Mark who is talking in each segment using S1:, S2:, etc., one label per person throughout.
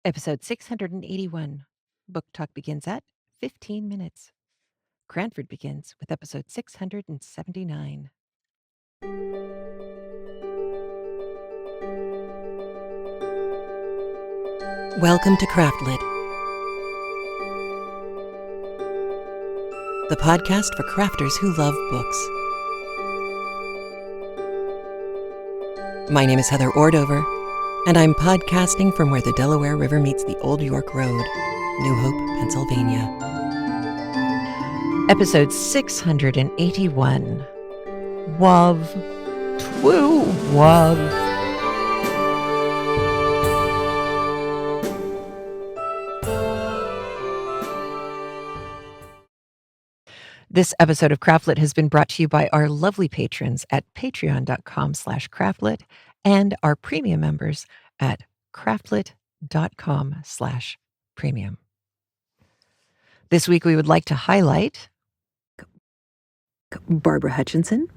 S1: Episode 681. Book Talk begins at 15 minutes. Cranford begins with episode 679.
S2: Welcome to CraftLit, the podcast for crafters who love books. My name is Heather Ordover, and I'm podcasting from where the Delaware River meets the Old York Road, New Hope, Pennsylvania.
S1: Episode 681. WOV. TWOO Wuv. This episode of CraftLit has been brought to you by our lovely patrons at patreon.com/craftlit and our premium members at craftlit.com/premium. This week we would like to highlight
S2: Barbara Hutchinson,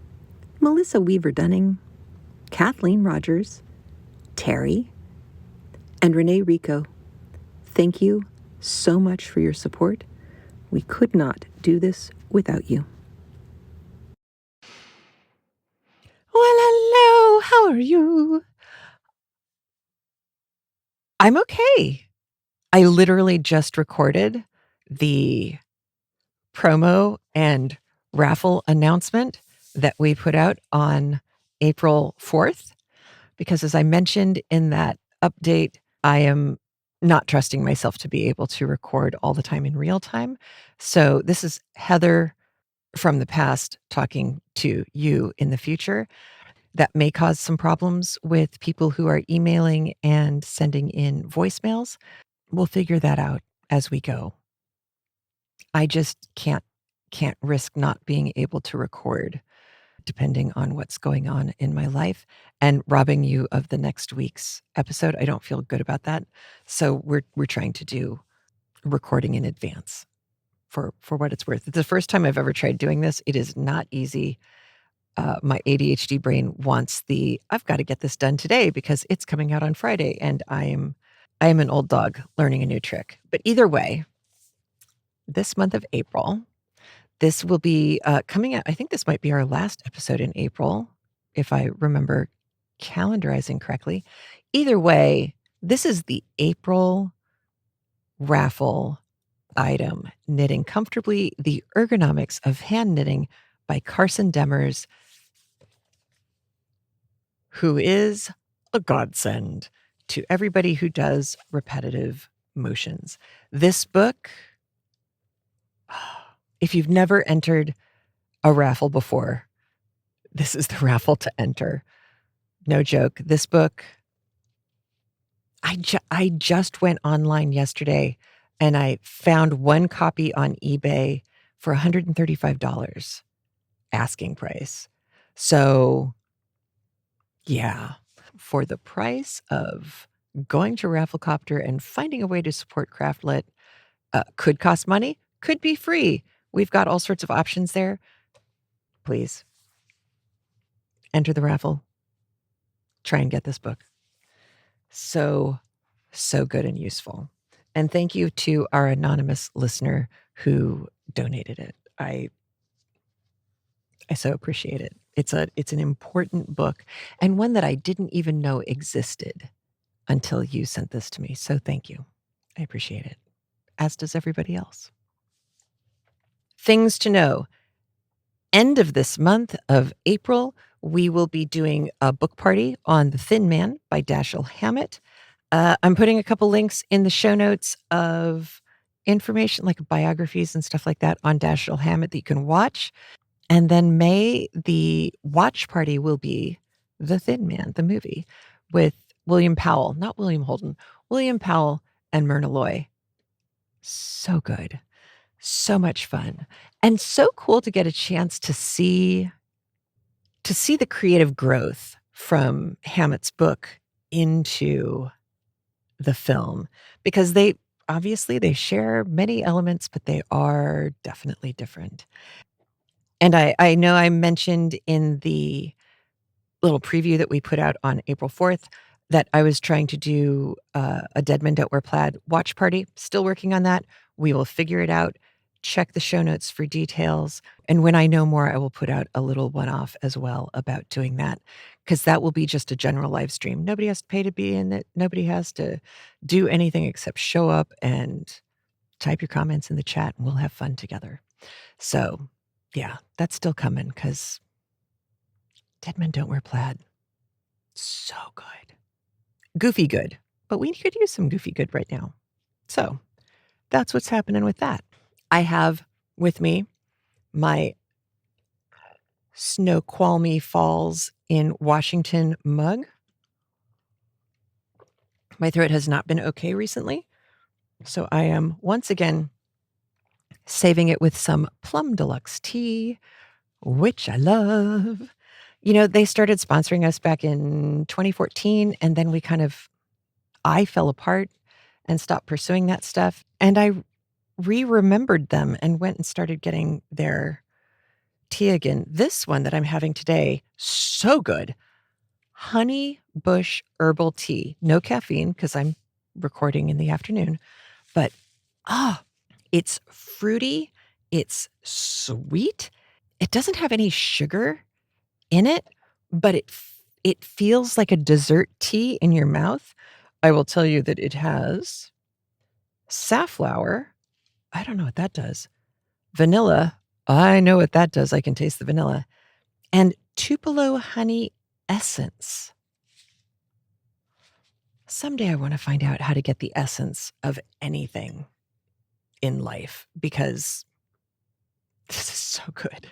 S2: Melissa Weaver-Dunning, Kathleen Rogers, Terry, and Renee Rico. Thank you so much for your support. We could not do this without you.
S1: Well, hello, how are you? I'm okay. I literally just recorded the promo and raffle announcement that we put out on April 4th, because as I mentioned in that update, I am not trusting myself to be able to record all the time in real time. So this is Heather from the past talking to you in the future. That may cause some problems with people who are emailing and sending in voicemails. We'll figure that out as we go. I just can't risk not being able to record depending on what's going on in my life and robbing you of the next week's episode. I don't feel good about that. So we're trying to do recording in advance for what it's worth. It's the first time I've ever tried doing this. It is not easy. My ADHD brain wants I've got to get this done today because it's coming out on Friday, and I am an old dog learning a new trick. But either way, this month of April, this will be coming out. I think this might be our last episode in April, if I remember calendarizing correctly. Either way, this is the April raffle item, Knitting Comfortably, The Ergonomics of Hand Knitting by Carson Demers, who is a godsend to everybody who does repetitive motions. This book, if you've never entered a raffle before, this is the raffle to enter. No joke. This book, I just went online yesterday and I found one copy on eBay for $135 asking price. So yeah, for the price of going to Rafflecopter and finding a way to support CraftLit, could cost money, could be free. We've got all sorts of options there. Please enter the raffle. Try and get this book. So good and useful. And thank you to our anonymous listener who donated it. I so appreciate it. It's an important book, and one that I didn't even know existed until you sent this to me. So thank you. I appreciate it, as does everybody else. Things to know. End of this month of April, we will be doing a book party on The Thin Man by Dashiell Hammett. I'm putting a couple links in the show notes of information like biographies and stuff like that on Dashiell Hammett that you can watch. And then May, the watch party will be The Thin Man, the movie, with William Powell, not William Holden, William Powell and Myrna Loy. So good. So much fun. And so cool to get a chance to see the creative growth from Hammett's book into the film, because they share many elements, but they are definitely different. And I know I mentioned in the little preview that we put out on April 4th that I was trying to do a Dead Men Don't Wear Plaid watch party. Still working on that. We will figure it out. Check the show notes for details. And when I know more, I will put out a little one-off as well about doing that, because that will be just a general live stream. Nobody has to pay to be in it. Nobody has to do anything except show up and type your comments in the chat, and we'll have fun together. So, yeah, that's still coming, because Dead Men Don't Wear Plaid. So good. Goofy good. But we could use some goofy good right now. So that's what's happening with that. I have with me my Snoqualmie Falls in Washington mug. My throat has not been okay recently, so I am once again saving it with some Plum Deluxe tea, which I love. You know, they started sponsoring us back in 2014, and then I fell apart and stopped pursuing that stuff. And I remembered them and went and started getting their tea again. This one that I'm having today, so good. Honeybush Herbal tea. No caffeine, because I'm recording in the afternoon. But it's fruity. It's sweet. It doesn't have any sugar in it, but it feels like a dessert tea in your mouth. I will tell you that it has safflower. I don't know what that does. Vanilla. I know what that does. I can taste the vanilla. And Tupelo honey essence. Someday I want to find out how to get the essence of anything in life, because this is so good.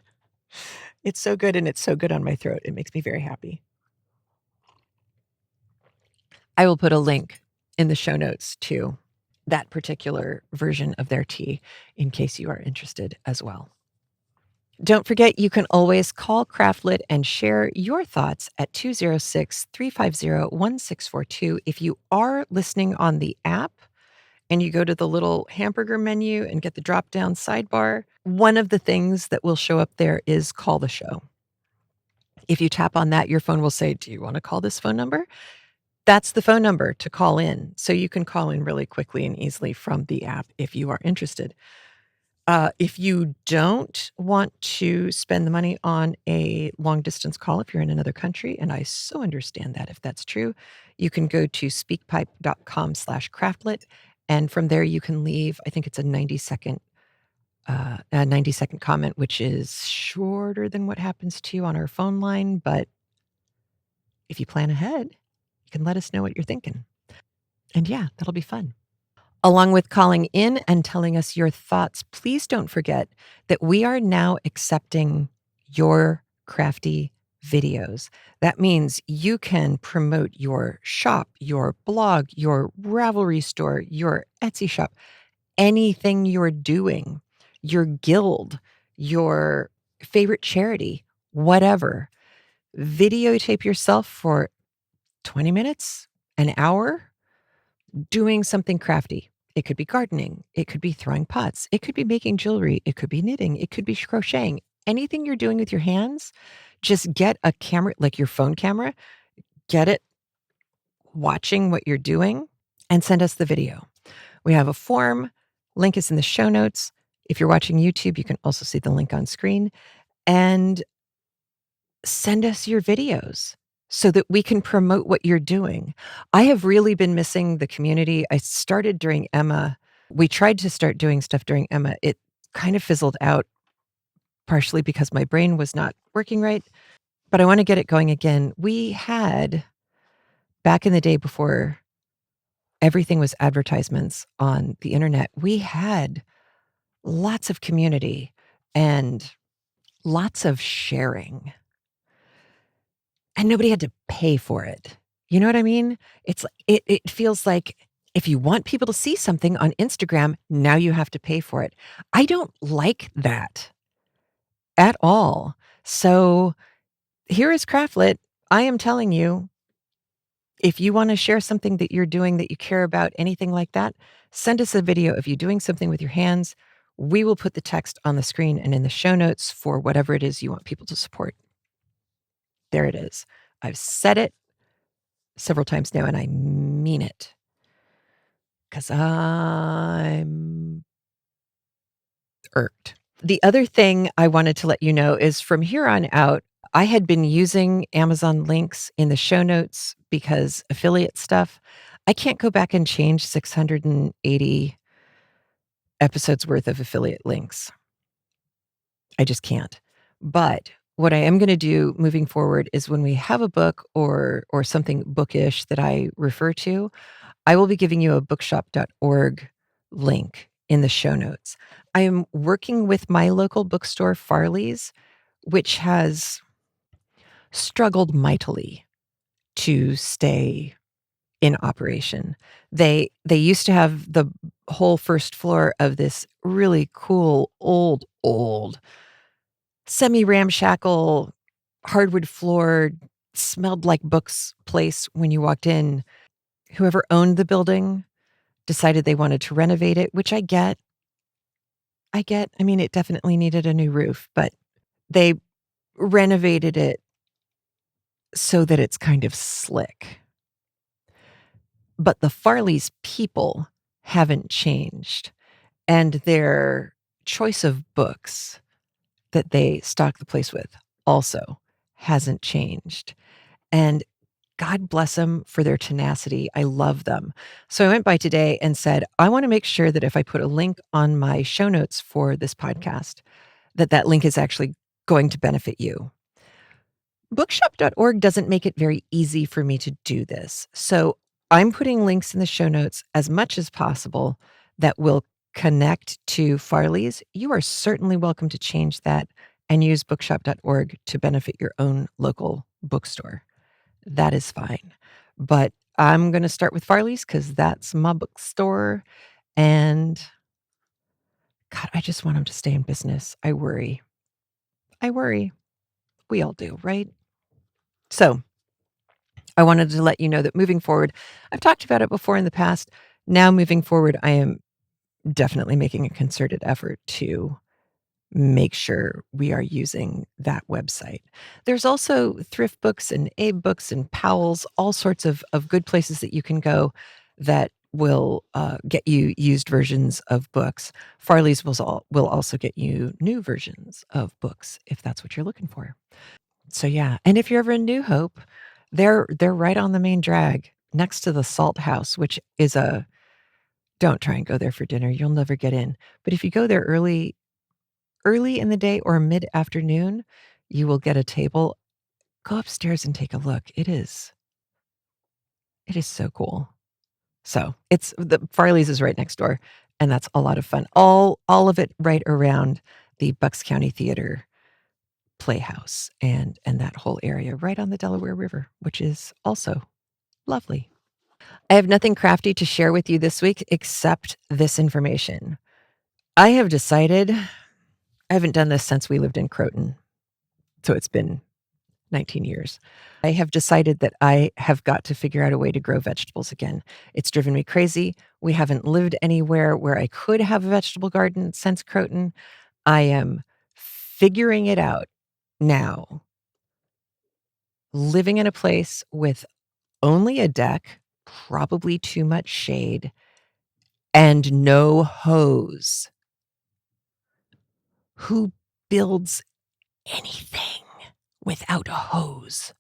S1: It's so good, and it's so good on my throat. It makes me very happy. I will put a link in the show notes to that particular version of their tea in case you are interested as well. Don't forget, you can always call CraftLit and share your thoughts at 206-350-1642. If you are listening on the app and you go to the little hamburger menu and get the drop-down sidebar, one of the things that will show up there is call the show. If you tap on that, your phone will say, do you want to call this phone number? That's the phone number to call in. So you can call in really quickly and easily from the app if you are interested. If you don't want to spend the money on a long distance call, if you're in another country, and I so understand that if that's true, you can go to speakpipe.com/craftlit. And from there you can leave, I think it's a 90-second comment, which is shorter than what happens to you on our phone line. But if you plan ahead, you can let us know what you're thinking. And yeah, that'll be fun. Along with calling in and telling us your thoughts, please don't forget that we are now accepting your crafty videos. That means you can promote your shop, your blog, your Ravelry store, your Etsy shop, anything you're doing, your guild, your favorite charity, whatever. Videotape yourself for 20 minutes, an hour, doing something crafty. It could be gardening. It could be throwing pots. It could be making jewelry. It could be knitting. It could be crocheting. Anything you're doing with your hands, just get a camera, like your phone camera, get it watching what you're doing, and send us the video. We have a form. Link is in the show notes. If you're watching YouTube, you can also see the link on screen. And send us your videos so that we can promote what you're doing. I have really been missing the community. I started during Emma. We tried to start doing stuff during Emma. It kind of fizzled out, partially because my brain was not working right, but I want to get it going again. We had, back in the day before everything was advertisements on the internet, we had lots of community and lots of sharing. And nobody had to pay for it. You know what I mean? It feels like if you want people to see something on Instagram, now you have to pay for it. I don't like that at all. So here is CraftLit. I am telling you, if you want to share something that you're doing that you care about, anything like that, send us a video of you doing something with your hands. We will put the text on the screen and in the show notes for whatever it is you want people to support. There it is. I've said it. several times now, and I mean it, because I'm irked. The other thing I wanted to let you know is from here on out, I had been using Amazon links in the show notes because affiliate stuff. I can't go back and change 680 episodes worth of affiliate links. I just can't. But what I am going to do moving forward is when we have a book or something bookish that I refer to, I will be giving you a bookshop.org link in the show notes. I am working with my local bookstore, Farley's, which has struggled mightily to stay in operation. They used to have the whole first floor of this really cool old semi-ramshackle hardwood floored, smelled like books place when you walked in. Whoever owned the building decided they wanted to renovate it, which I get. I mean, it definitely needed a new roof, but they renovated it so that it's kind of slick. But the Farley's people haven't changed, and their choice of books that they stock the place with also hasn't changed. And God bless them for their tenacity. I love them. So I went by today and said, I want to make sure that if I put a link on my show notes for this podcast, that link is actually going to benefit you. Bookshop.org doesn't make it very easy for me to do this. So I'm putting links in the show notes as much as possible that will connect to Farley's. You are certainly welcome to change that and use bookshop.org to benefit your own local bookstore. That is fine. But I'm going to start with Farley's because that's my bookstore. And God, I just want them to stay in business. I worry. We all do, right? So I wanted to let you know that moving forward, I've talked about it before in the past. Now, moving forward, I am definitely making a concerted effort to make sure we are using that website. There's also thrift books and Abe books and Powell's, all sorts of good places that you can go that will get you used versions of books. Farley's will also get you new versions of books if that's what you're looking for. So yeah, and if you're ever in New Hope, they're right on the main drag next to the Salt House, which is don't try and go there for dinner. You'll never get in. But if you go there early in the day or mid-afternoon, you will get a table. Go upstairs and take a look. It is so cool. So it's the Farley's is right next door, and that's a lot of fun. All of it right around the Bucks County Theater Playhouse and that whole area right on the Delaware River, which is also lovely. I have nothing crafty to share with you this week except this information. I have decided, I haven't done this since we lived in Croton, so it's been 19 years. I have decided that I have got to figure out a way to grow vegetables again. It's driven me crazy. We haven't lived anywhere where I could have a vegetable garden since Croton. I am figuring it out now. Living in a place with only a deck, probably too much shade, and no hose. Who builds anything without a hose?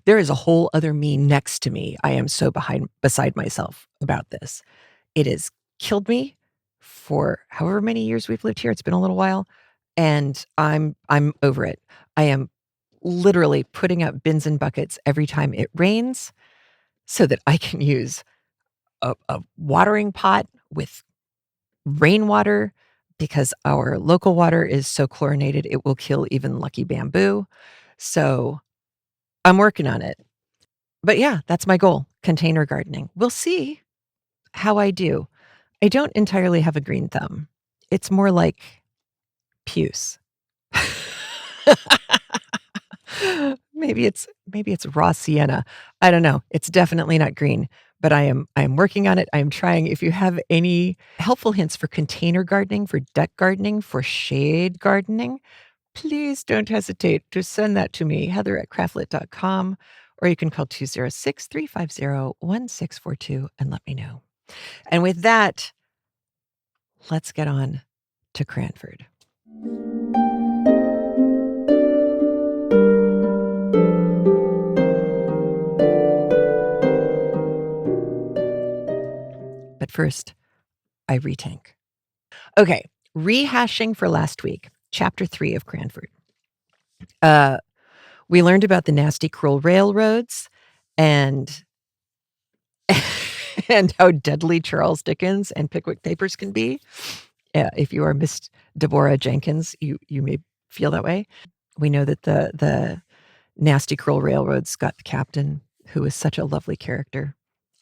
S1: There is a whole other me next to me. I am so beside myself about this. It has killed me for however many years we've lived here. It's been a little while, and I'm over it. I am literally putting up bins and buckets every time it rains so that I can use a watering pot with rainwater, because our local water is so chlorinated it will kill even lucky bamboo. So I'm working on it. But yeah, that's my goal, container gardening. We'll see how I do. I don't entirely have a green thumb. It's more like puce. Maybe it's raw sienna. I don't know. It's definitely not green, but I am working on it. I am trying. If you have any helpful hints for container gardening, for deck gardening, for shade gardening, please don't hesitate to send that to me, Heather at CraftLit.com, or you can call 206-350-1642 and let me know. And with that, let's get on to Cranford. But first, I retank. Okay, rehashing for last week, chapter 3 of Cranford. We learned about the nasty, cruel railroads and and how deadly Charles Dickens and Pickwick Papers can be. If you are Miss Deborah Jenkins, you may feel that way. We know that the nasty, cruel railroads got the captain, who is such a lovely character.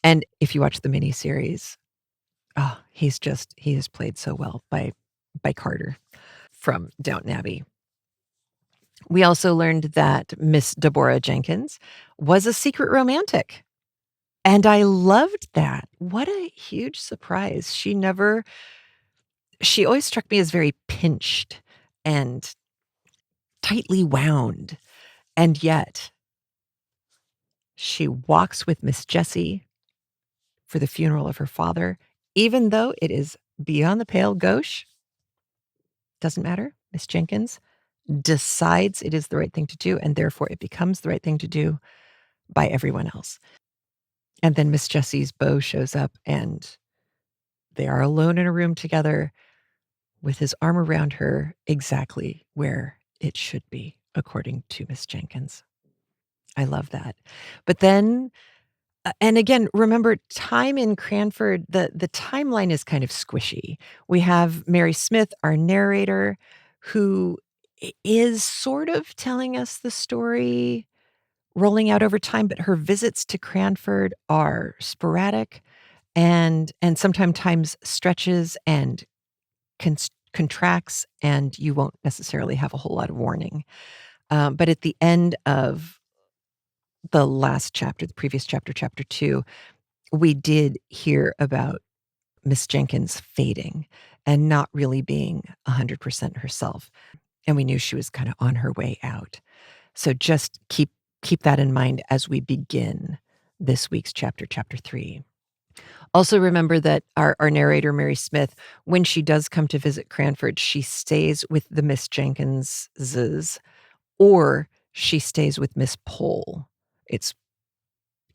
S1: And if you watch the miniseries, he is played so well by Carter from Downton Abbey. We also learned that Miss Deborah Jenkins was a secret romantic. And I loved that. What a huge surprise. She always struck me as very pinched and tightly wound. And yet she walks with Miss Jessie for the funeral of her father, even though it is beyond the pale gauche. Doesn't matter. Miss Jenkins decides it is the right thing to do, and therefore it becomes the right thing to do by everyone else. And then Miss Jessie's beau shows up, and they are alone in a room together with his arm around her, exactly where it should be, according to Miss Jenkins. I love that. But then, and again, remember, time in Cranford, the timeline is kind of squishy. We have Mary Smith, our narrator, who is sort of telling us the story rolling out over time, but her visits to Cranford are sporadic and sometimes times stretches and contracts, and you won't necessarily have a whole lot of warning. But at the end of the last chapter, the previous chapter, chapter 2, we did hear about Miss Jenkins fading and not really being 100% herself. And we knew she was kind of on her way out. So just keep that in mind as we begin this week's chapter 3. Also remember that our narrator, Mary Smith, when she does come to visit Cranford, she stays with the Miss Jenkinses, or she stays with Miss Pole. It's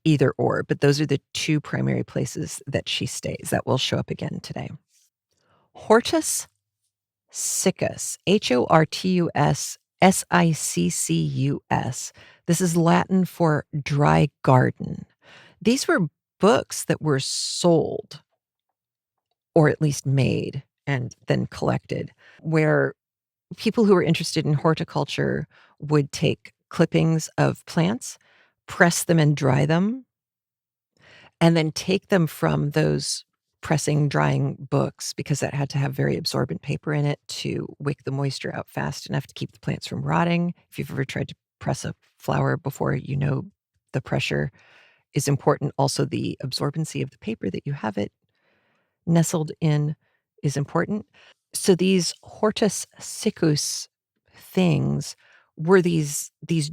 S1: either or, but those are the two primary places that she stays. That will show up again today. Hortus Siccus, Hortus Siccus. This is Latin for dry garden. These were books that were sold, or at least made and then collected, where people who were interested in horticulture would take clippings of plants, press them and dry them, and then take them from those pressing, drying books, because that had to have very absorbent paper in it to wick the moisture out fast enough to keep the plants from rotting. If you've ever tried to press a flower before, you know the pressure is important. Also, the absorbency of the paper that you have it nestled in is important. So these Hortus Siccus things were these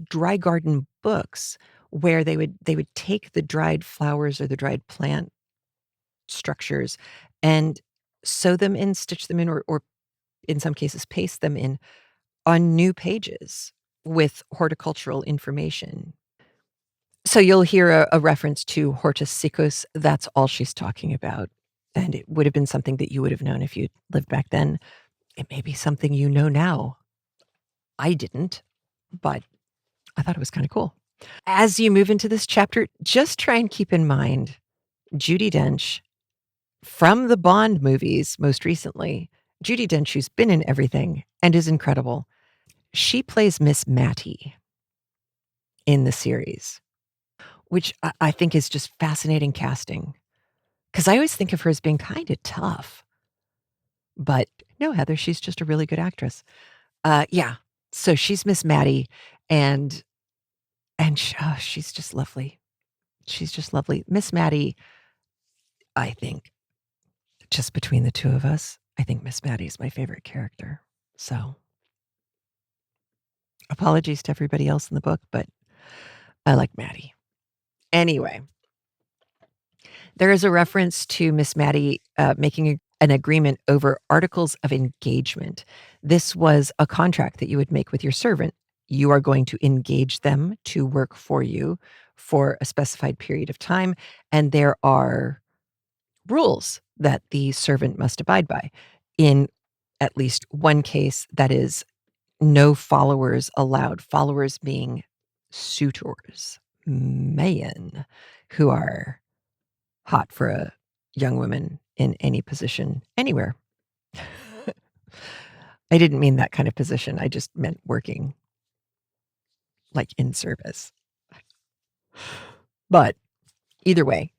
S1: dry garden books where they would take the dried flowers or the dried plant structures and sew them in, stitch them in, or in some cases paste them in on new pages with horticultural information. So you'll hear a reference to Hortus Siccus. That's all she's talking about. And it would have been something that you would have known if you lived back then. It may be something you know now. I didn't, but I thought it was kind of cool. As you move into this chapter, just try and keep in mind Judi Dench from the Bond movies most recently. Judi Dench, who's been in everything and is incredible. She plays Miss Matty in the series, which I think is just fascinating casting. Because I always think of her as being kind of tough. But no, Heather, she's just a really good actress. Yeah. So she's Miss Matty, and she's just lovely. She's just lovely. Miss Matty, I think, just between the two of us, I think Miss Matty is my favorite character. So apologies to everybody else in the book, but I like Matty. Anyway, there is a reference to Miss Matty making an agreement over articles of engagement. This was a contract that you would make with your servant. You are going to engage them to work for you for a specified period of time, and there are rules that the servant must abide by. In at least one case, that is no followers allowed. Followers being suitors, men who are hot for a young woman in any position anywhere. I didn't mean that kind of position. I just meant working like in service. But either way,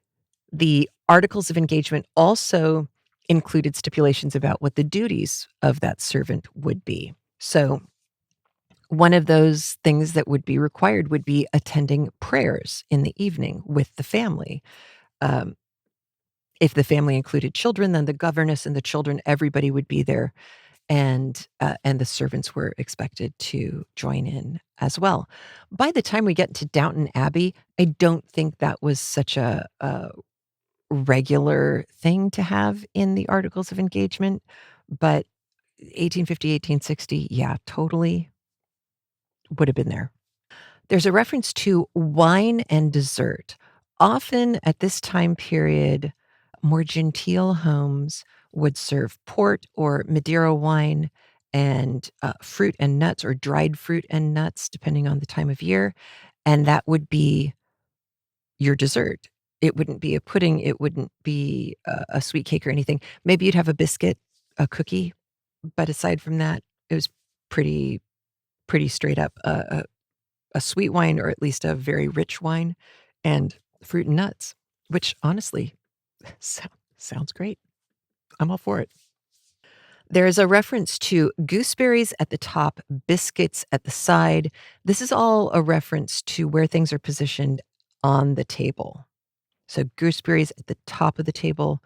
S1: the articles of engagement also included stipulations about what the duties of that servant would be. So one of those things that would be required would be attending prayers in the evening with the family. Um, if the family included children, then the governess and the children, everybody would be there, and the servants were expected to join in as well. By the time we get to Downton Abbey, I don't think that was such a regular thing to have in the articles of engagement, but 1850, 1860, yeah, totally would have been there. There's a reference to wine and dessert. Often at this time period, more genteel homes would serve port or Madeira wine and fruit and nuts, or dried fruit and nuts, depending on the time of year. And that would be your dessert. It wouldn't be a pudding. It wouldn't be a sweet cake or anything. Maybe you'd have a biscuit, a cookie. But aside from that, it was pretty straight up a sweet wine, or at least a very rich wine, and fruit and nuts, which honestly sounds great. I'm all for it. There is a reference to gooseberries at the top, biscuits at the side. This is all a reference to where things are positioned on the table. So gooseberries at the top of the table,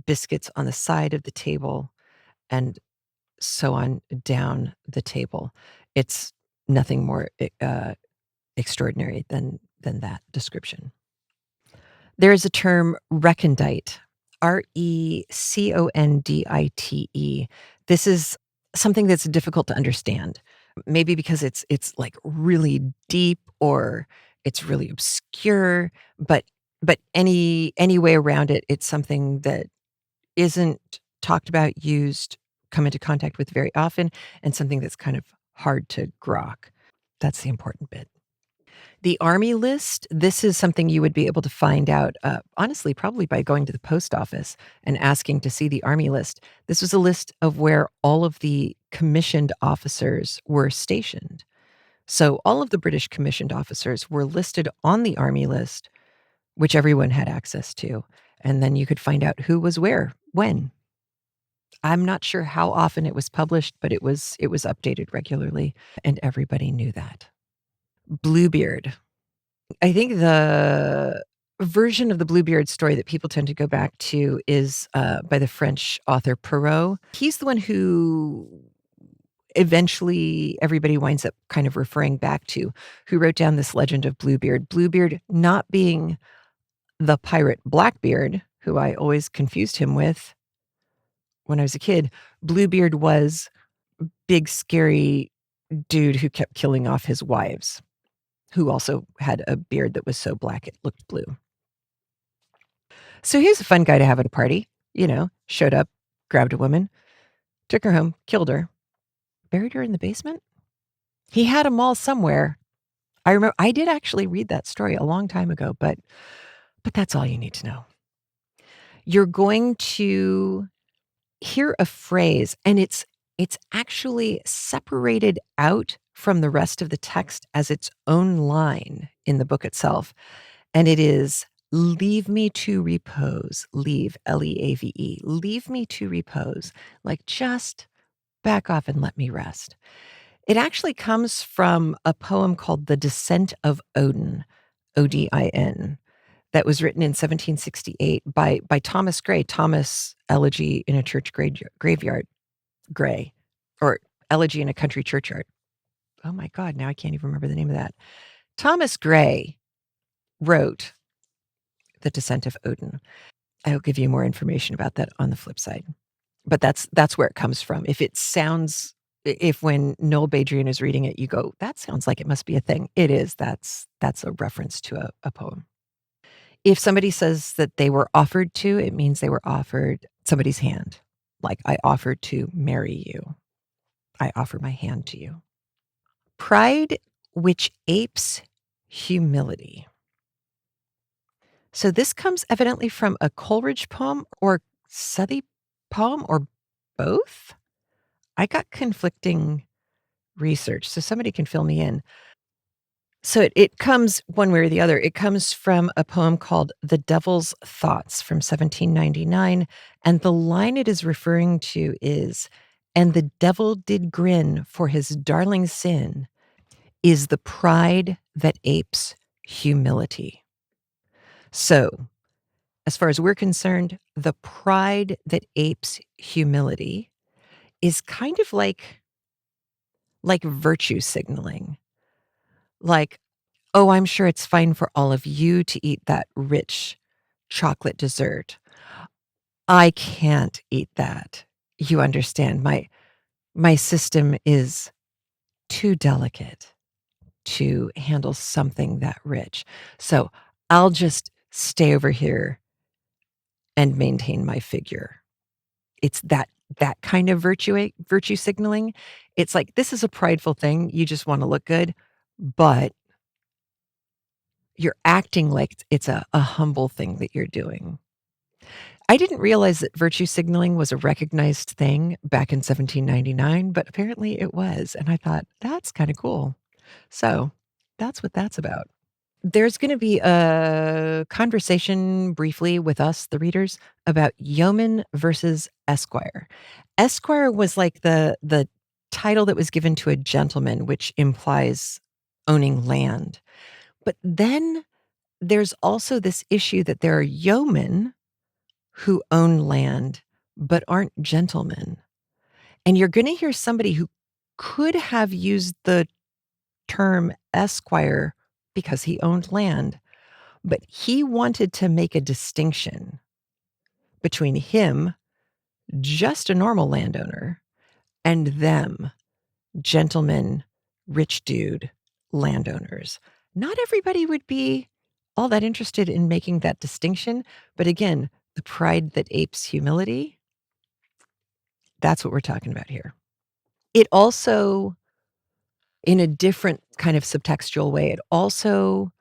S1: biscuits on the side of the table, and so on down the table. It's nothing more extraordinary than that description. There is a term recondite, Recondite. This is something that's difficult to understand, maybe because it's like really deep, or it's really obscure, but any way around it, it's something that isn't talked about, used, come into contact with very often, and something that's kind of hard to grok. That's the important bit. The Army list, this is something you would be able to find out, honestly, probably by going to the post office and asking to see the Army list. This was a list of where all of the commissioned officers were stationed. So all of the British commissioned officers were listed on the Army list, which everyone had access to. And then you could find out who was where, when. I'm not sure how often it was published, but it was updated regularly, and everybody knew that. Bluebeard. I think the version of the Bluebeard story that people tend to go back to is by the French author Perrault. He's the one who eventually everybody winds up kind of referring back to, who wrote down this legend of Bluebeard. Bluebeard not being the pirate Blackbeard, who I always confused him with when I was a kid. Bluebeard was big, scary dude who kept killing off his wives, who also had a beard that was so black it looked blue. So he was a fun guy to have at a party, showed up, grabbed a woman, took her home, killed her, buried her in the basement. He had them all somewhere. I remember I did actually read that story a long time ago, but that's all you need to know. You're going to hear a phrase, and it's actually separated out from the rest of the text as its own line in the book itself. And it is, leave me to repose. Leave, Leave. Leave me to repose. Like, just back off and let me rest. It actually comes from a poem called The Descent of Odin, Odin, that was written in 1768 by Thomas Gray. Thomas, Elegy in a Church Graveyard, Gray, or Elegy in a Country Churchyard. Oh my God, now I can't even remember the name of that. Thomas Gray wrote The Descent of Odin. I'll give you more information about that on the flip side. But that's where it comes from. If when Noel Badrian is reading it, you go, that sounds like it must be a thing. It is. That's a reference to a poem. If somebody says that they were offered to, it means they were offered somebody's hand. Like, I offered to marry you. I offer my hand to you. Pride which apes humility. So this comes evidently from a Coleridge poem or Southey poem or both. I got conflicting research, so somebody can fill me in. So it comes one way or the other. It comes from a poem called The Devil's Thoughts from 1799, and the line it is referring to is, "And the devil did grin, for his darling sin is the pride that apes humility." So, as far as we're concerned, the pride that apes humility is kind of like virtue signaling. Like, "Oh, I'm sure it's fine for all of you to eat that rich chocolate dessert. I can't eat that. You understand, my system is too delicate to handle something that rich. So I'll just stay over here and maintain my figure." It's that kind of virtue signaling. It's like, this is a prideful thing. You just want to look good, but you're acting like it's a humble thing that you're doing. I didn't realize that virtue signaling was a recognized thing back in 1799, but apparently it was. And I thought, that's kind of cool. So that's what that's about. There's going to be a conversation briefly with us, the readers, about Yeoman versus Esquire. Esquire was like the title that was given to a gentleman, which implies owning land. But then there's also this issue that there are yeomen who own land but aren't gentlemen. And you're going to hear somebody who could have used the term Esquire because he owned land, but he wanted to make a distinction between him, just a normal landowner, and them, gentlemen, rich dude landowners. Not everybody would be all that interested in making that distinction, but again, the pride that apes humility, that's what we're talking about here. It also, in a different kind of subtextual way, it also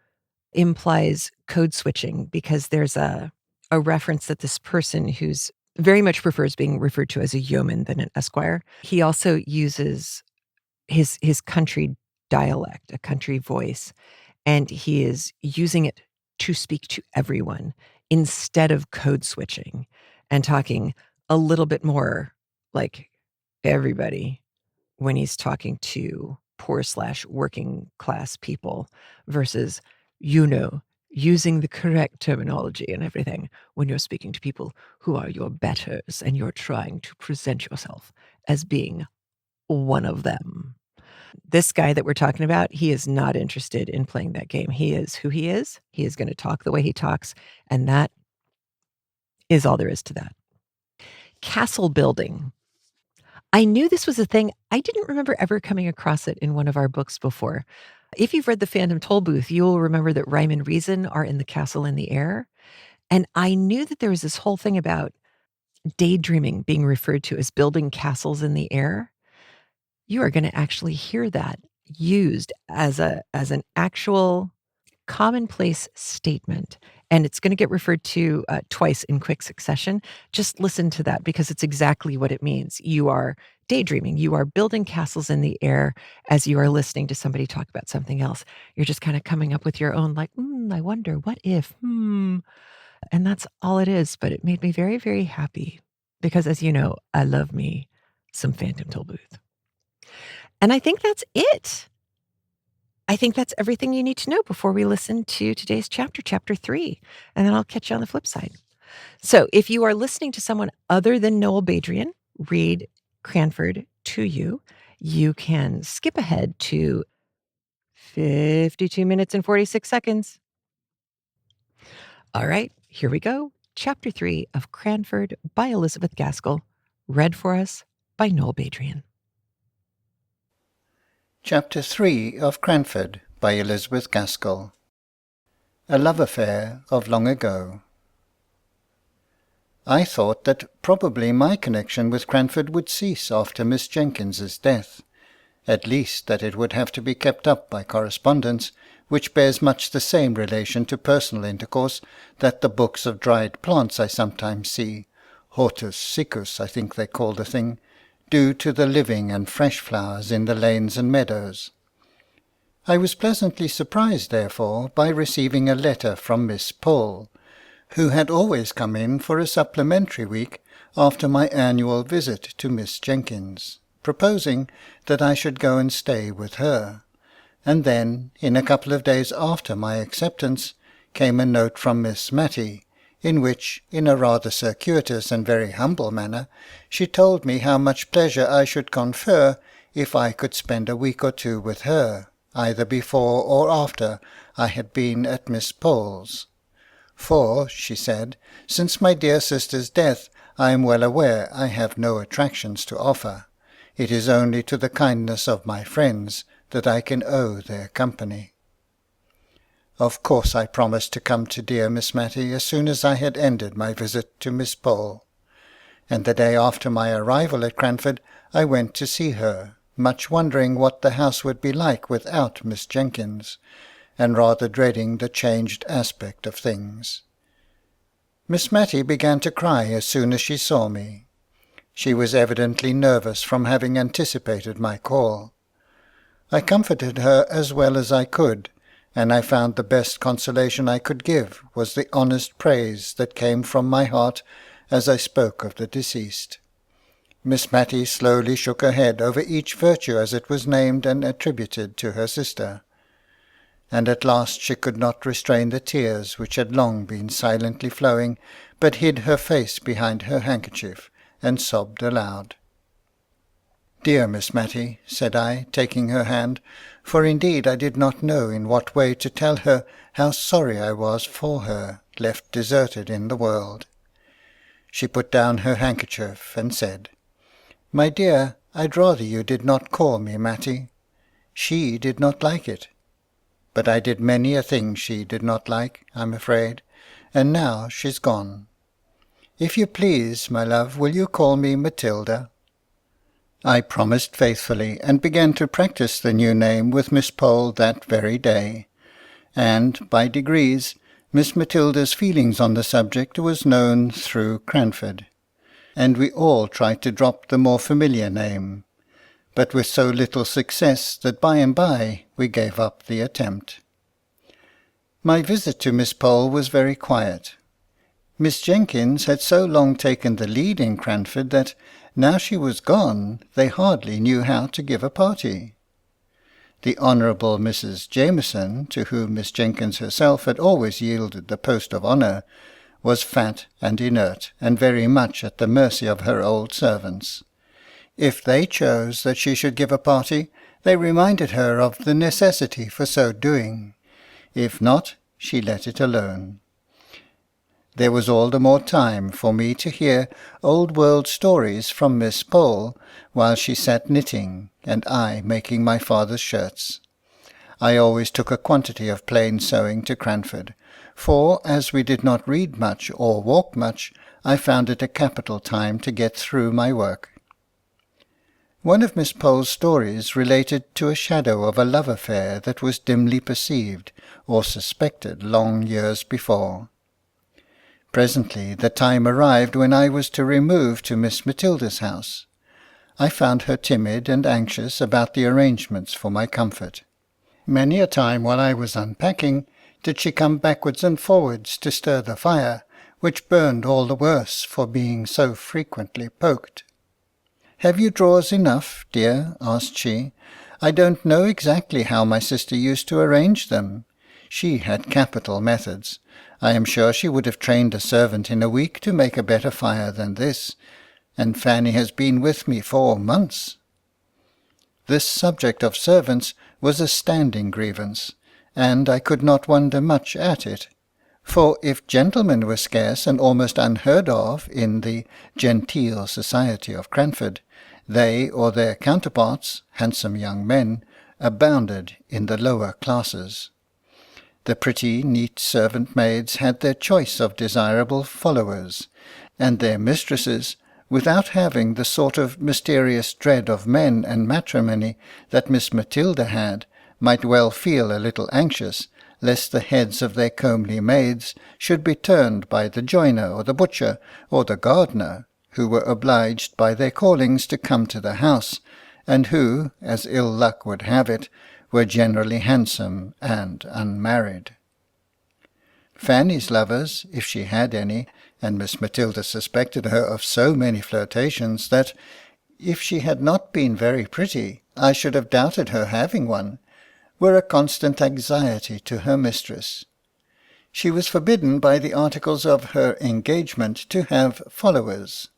S1: implies code switching, because there's a reference that this person who's very much prefers being referred to as a yeoman than an esquire, he also uses his country dialect, a country voice, and he is using it to speak to everyone instead of code switching and talking a little bit more like everybody when he's talking to poor/working class people versus, using the correct terminology and everything when you're speaking to people who are your betters and you're trying to present yourself as being one of them. This guy that we're talking about, he is not interested in playing that game. He is who he is. He is going to talk the way he talks, and that is all there is to that. Castle building. I knew this was a thing. I didn't remember ever coming across it in one of our books before. If you've read the Fandom Toll Booth, you'll remember that Rhyme and Reason are in the castle in the air. And I knew that there was this whole thing about daydreaming being referred to as building castles in the air. You are going to actually hear that used as an actual commonplace statement, and it's going to get referred to twice in quick succession. Just listen to that, because it's exactly what it means. You are daydreaming. You are building castles in the air as you are listening to somebody talk about something else. You're just kind of coming up with your own, like, I wonder, what if, and that's all it is. But it made me very, very happy, because, as you know, I love me some Phantom Toll Booth. And I think that's it. I think that's everything you need to know before we listen to today's chapter, chapter 3, and then I'll catch you on the flip side. So if you are listening to someone other than Noel Badrian read Cranford to you, you can skip ahead to 52 minutes and 46 seconds. All right, here we go. Chapter 3 of Cranford by Elizabeth Gaskell, read for us by Noel Badrian.
S3: Chapter 3 of Cranford by Elizabeth Gaskell. A Love Affair of Long Ago. I thought that probably my connection with Cranford would cease after Miss Jenkins's death, at least that it would have to be kept up by correspondence, which bears much the same relation to personal intercourse that the books of dried plants I sometimes see, Hortus Siccus I think they call the thing, do to the living and fresh flowers in the lanes and meadows. I was pleasantly surprised, therefore, by receiving a letter from Miss Powell, who had always come in for a supplementary week after my annual visit to Miss Jenkins, proposing that I should go and stay with her. And then, in a couple of days after my acceptance, came a note from Miss Matty, in which, in a rather circuitous and very humble manner, she told me how much pleasure I should confer if I could spend a week or two with her, either before or after I had been at Miss Powell's. For, she said, since my dear sister's death, I am well aware I have no attractions to offer. It is only to the kindness of my friends that I can owe their company. Of course I promised to come to dear Miss Matty as soon as I had ended my visit to Miss Powell, and the day after my arrival at Cranford I went to see her, much wondering what the house would be like without Miss Jenkins, and rather dreading the changed aspect of things. Miss Matty began to cry as soon as she saw me. She was evidently nervous from having anticipated my call. I comforted her as well as I could, and I found the best consolation I could give was the honest praise that came from my heart as I spoke of the deceased. Miss Matty slowly shook her head over each virtue as it was named and attributed to her sister, and at last she could not restrain the tears which had long been silently flowing, but hid her face behind her handkerchief, and sobbed aloud. "Dear Miss Matty," said I, taking her hand, for indeed I did not know in what way to tell her how sorry I was for her, left deserted in the world. She put down her handkerchief and said, "My dear, I'd rather you did not call me Matty. She did not like it. But I did many a thing she did not like, I'm afraid, and now she's gone. If you please, my love, will you call me Matilda?" I promised faithfully, and began to practice the new name with Miss Powell that very day, and, by degrees, Miss Matilda's feelings on the subject was known through Cranford, and we all tried to drop the more familiar name, but with so little success that by and by we gave up the attempt. My visit to Miss Powell was very quiet. Miss Jenkins had so long taken the lead in Cranford that, now she was gone, they hardly knew how to give a party. The Honourable Mrs. Jameson, to whom Miss Jenkins herself had always yielded the post of honour, was fat and inert, and very much at the mercy of her old servants. If they chose that she should give a party, they reminded her of the necessity for so doing. If not, she let it alone. There was all the more time for me to hear old-world stories from Miss Powell while she sat knitting, and I making my father's shirts. I always took a quantity of plain sewing to Cranford, for, as we did not read much or walk much, I found it a capital time to get through my work. One of Miss Powell's stories related to a shadow of a love affair that was dimly perceived or suspected long years before. Presently the time arrived when I was to remove to Miss Matilda's house. I found her timid and anxious about the arrangements for my comfort. Many a time while I was unpacking did she come backwards and forwards to stir the fire, which burned all the worse for being so frequently poked. "Have you drawers enough, dear?" asked she. "I don't know exactly how my sister used to arrange them. She had capital methods. I am sure she would have trained a servant in a week to make a better fire than this, and Fanny has been with me 4 months." This subject of servants was a standing grievance, and I could not wonder much at it, For if gentlemen were scarce and almost unheard of in the genteel society of Cranford, they or their counterparts, handsome young men, abounded in the lower classes. The pretty, neat servant maids had their choice of desirable followers, and their mistresses, without having the sort of mysterious dread of men and matrimony that Miss Matilda had, might well feel a little anxious lest the heads of their comely maids should be turned by the joiner or the butcher or the gardener, who were obliged by their callings to come to the house, and who, as ill luck would have it, were generally handsome and unmarried. Fanny's lovers, if she had any, and Miss Matilda suspected her of so many flirtations that, if she had not been very pretty, I should have doubted her having one, were a constant anxiety to her mistress. She was forbidden by the articles of her engagement to have followers,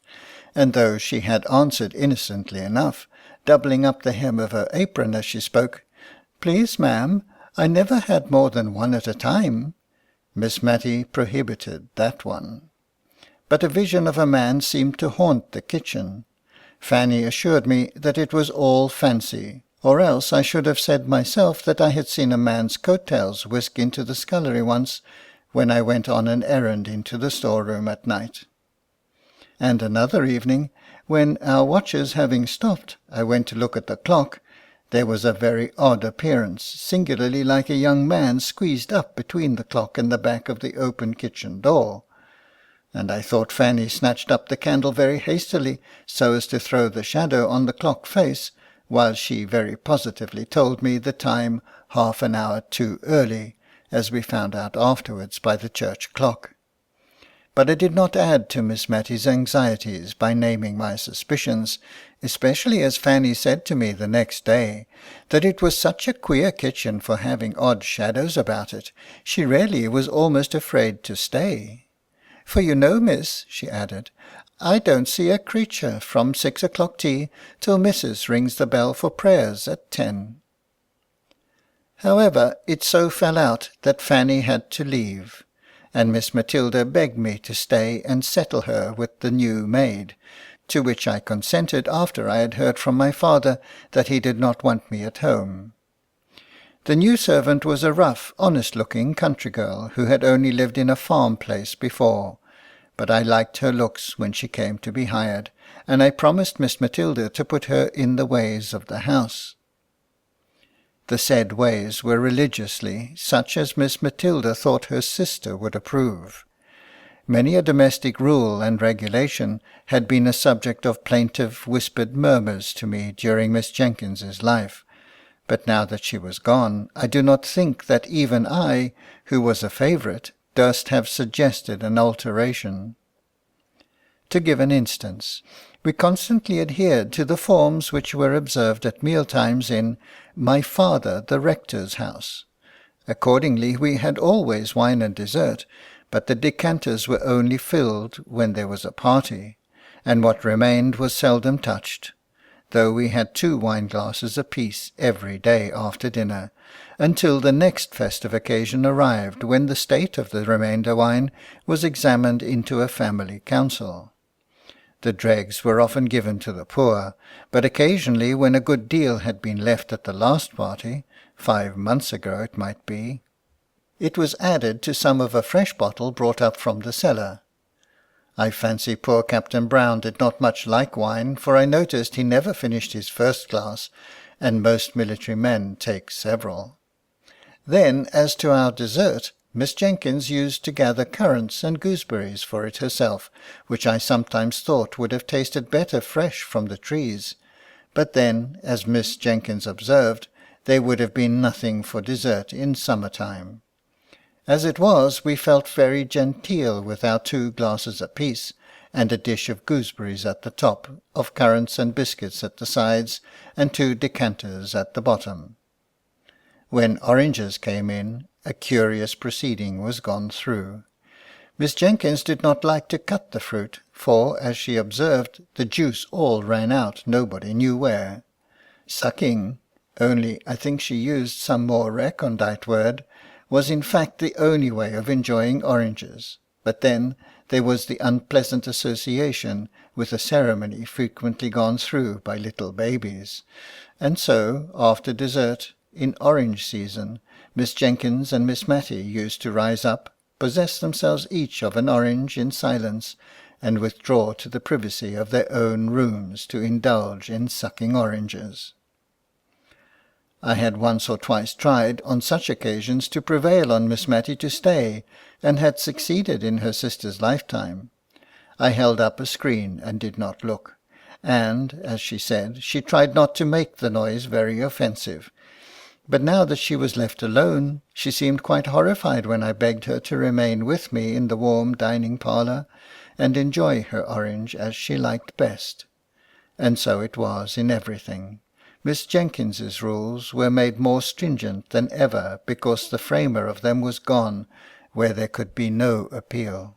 S3: and though she had answered innocently enough, doubling up the hem of her apron as she spoke, "Please, ma'am, I never had more than one at a time," Miss Matty prohibited that one. But a vision of a man seemed to haunt the kitchen. Fanny assured me that it was all fancy, or else I should have said myself that I had seen a man's coat-tails whisk into the scullery once, when I went on an errand into the storeroom at night. And another evening, when our watches having stopped, I went to look at the clock, there was a very odd appearance, singularly like a young man squeezed up between the clock and the back of the open kitchen door, and I thought Fanny snatched up the candle very hastily, so as to throw the shadow on the clock face, while she very positively told me the time half an hour too early, as we found out afterwards by the church clock. But I did not add to Miss Matty's anxieties by naming my suspicions, especially as Fanny said to me the next day that it was such a queer kitchen for having odd shadows about it, she really was almost afraid to stay. "For you know, miss," she added, "I don't see a creature from 6 o'clock tea till Mrs. rings the bell for prayers at 10. However, it so fell out that Fanny had to leave, and Miss Matilda begged me to stay and settle her with the new maid, to which I consented after I had heard from my father that he did not want me at home. The new servant was a rough, honest-looking country girl who had only lived in a farm place before, but I liked her looks when she came to be hired, and I promised Miss Matilda to put her in the ways of the house. The said ways were religiously such as Miss Matilda thought her sister would approve. Many a domestic rule and regulation had been a subject of plaintive whispered murmurs to me during Miss Jenkins's life, but now that she was gone, I do not think that even I, who was a favourite, durst have suggested an alteration. To give an instance, we constantly adhered to the forms which were observed at meal-times in my father the rector's house. Accordingly we had always wine and dessert, but the decanters were only filled when there was a party, and what remained was seldom touched, though we had 2 wine-glasses apiece every day after dinner, until the next festive occasion arrived, when the state of the remainder wine was examined into a family council. The dregs were often given to the poor, but occasionally, when a good deal had been left at the last party, 5 months ago it might be, it was added to some of a fresh bottle brought up from the cellar. I fancy poor Captain Brown did not much like wine, for I noticed he never finished his first glass, and most military men take several. Then, as to our dessert, Miss Jenkins used to gather currants and gooseberries for it herself, which I sometimes thought would have tasted better fresh from the trees, but then, as Miss Jenkins observed, they would have been nothing for dessert in summer-time. As it was, we felt very genteel with our 2 glasses apiece, and a dish of gooseberries at the top, of currants and biscuits at the sides, and 2 decanters at the bottom. When oranges came in, a curious proceeding was gone through. Miss Jenkins did not like to cut the fruit, for, as she observed, the juice all ran out nobody knew where. Sucking, only I think she used some more recondite word, was in fact the only way of enjoying oranges, but then there was the unpleasant association with a ceremony frequently gone through by little babies, and so, after dessert, in orange season, Miss Jenkins and Miss Matty used to rise up, possess themselves each of an orange in silence, and withdraw to the privacy of their own rooms to indulge in sucking oranges. I had once or twice tried on such occasions to prevail on Miss Matty to stay, and had succeeded in her sister's lifetime. I held up a screen and did not look, and, as she said, she tried not to make the noise very offensive. But now that she was left alone, she seemed quite horrified when I begged her to remain with me in the warm dining parlour, and enjoy her orange as she liked best. And so it was in everything. Miss Jenkins's rules were made more stringent than ever because the framer of them was gone, where there could be no appeal.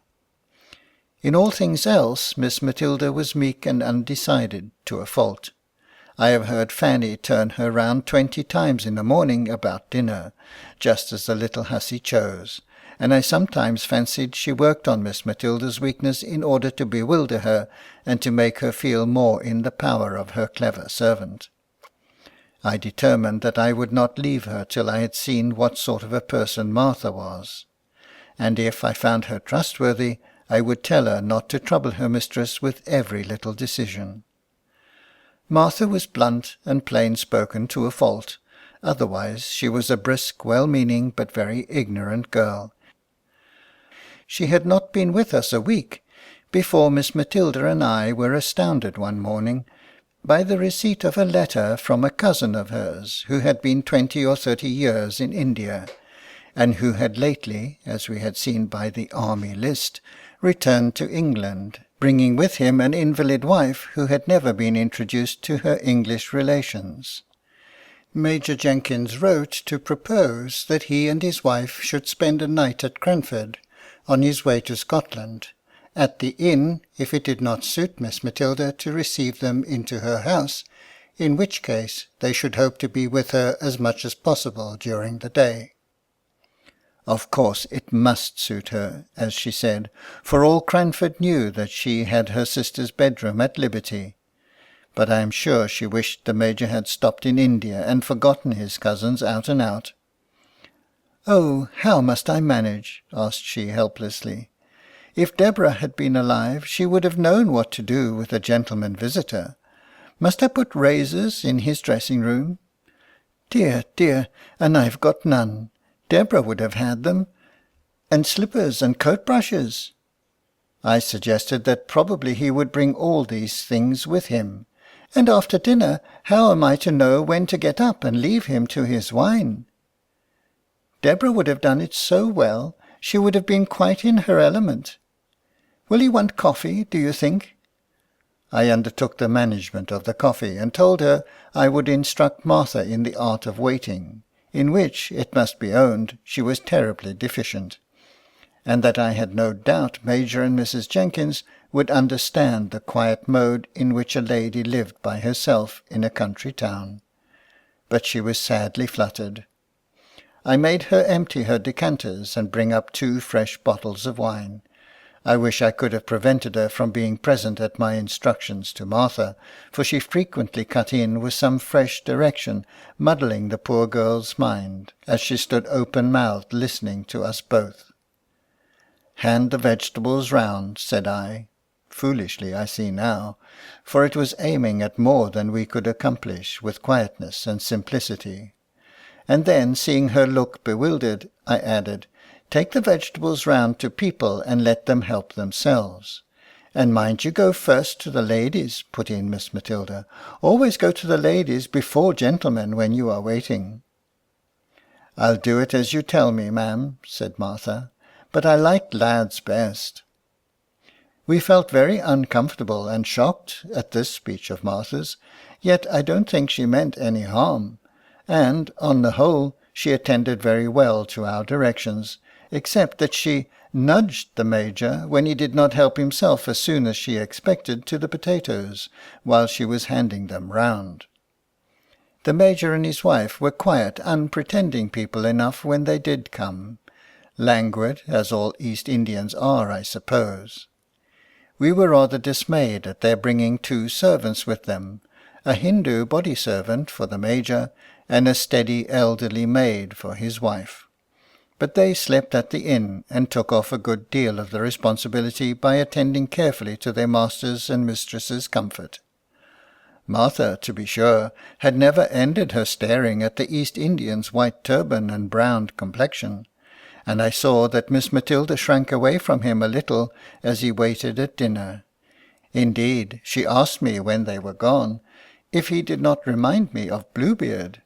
S3: In all things else Miss Matilda was meek and undecided to a fault. I have heard Fanny turn her round 20 times in the morning about dinner, just as the little hussy chose, and I sometimes fancied she worked on Miss Matilda's weakness in order to bewilder her and to make her feel more in the power of her clever servant. I determined that I would not leave her till I had seen what sort of a person Martha was, and if I found her trustworthy, I would tell her not to trouble her mistress with every little decision. Martha was blunt and plain-spoken to a fault, otherwise she was a brisk, well-meaning, but very ignorant girl. She had not been with us a week before Miss Matilda and I were astounded one morning by the receipt of a letter from a cousin of hers who had been 20 or 30 years in India, and who had lately, as we had seen by the army list, returned to England, bringing with him an invalid wife who had never been introduced to her English relations. Major Jenkins wrote to propose that he and his wife should spend a night at Cranford, on his way to Scotland, at the inn, if it did not suit Miss Matilda to receive them into her house, in which case they should hope to be with her as much as possible during the day. Of course it must suit her, as she said, for all Cranford knew that she had her sister's bedroom at liberty. But I am sure she wished the Major had stopped in India and forgotten his cousins out and out. "Oh, how must I manage?" asked she helplessly. "If Deborah had been alive she would have known what to do with a gentleman visitor. Must I put razors in his dressing-room? Dear, dear, and I've got none. Deborah would have had them, and slippers and coat-brushes." I suggested that probably he would bring all these things with him. "And after dinner, how am I to know when to get up and leave him to his wine?" "Deborah would have done it so well, she would have been quite in her element. Will he want coffee, do you think?" I undertook the management of the coffee, and told her I would instruct Martha in the art of waiting, in which, it must be owned, she was terribly deficient, and that I had no doubt Major and Mrs. Jenkins would understand the quiet mode in which a lady lived by herself in a country town. But she was sadly fluttered. I made her empty her decanters and bring up 2 fresh bottles of wine. I wish I could have prevented her from being present at my instructions to Martha, for she frequently cut in with some fresh direction, muddling the poor girl's mind, as she stood open-mouthed listening to us both. "Hand the vegetables round," said I, foolishly I see now, for it was aiming at more than we could accomplish with quietness and simplicity. And then, seeing her look bewildered, I added, "Take the vegetables round to people and let them help themselves." "And mind you go first to the ladies," put in Miss Matilda. "Always go to the ladies before gentlemen when you are waiting." "I'll do it as you tell me, ma'am," said Martha, "but I like lads best." We felt very uncomfortable and shocked at this speech of Martha's, yet I don't think she meant any harm, and, on the whole, she attended very well to our directions, except that she nudged the Major when he did not help himself as soon as she expected to the potatoes, while she was handing them round. The Major and his wife were quiet, unpretending people enough when they did come, languid, as all East Indians are, I suppose. We were rather dismayed at their bringing 2 servants with them, a Hindu body servant for the Major, and a steady elderly maid for his wife. But they slept at the inn, and took off a good deal of the responsibility by attending carefully to their master's and mistress's comfort. Martha, to be sure, had never ended her staring at the East Indian's white turban and browned complexion, and I saw that Miss Matilda shrank away from him a little as he waited at dinner. Indeed, she asked me when they were gone, if he did not remind me of Bluebeard.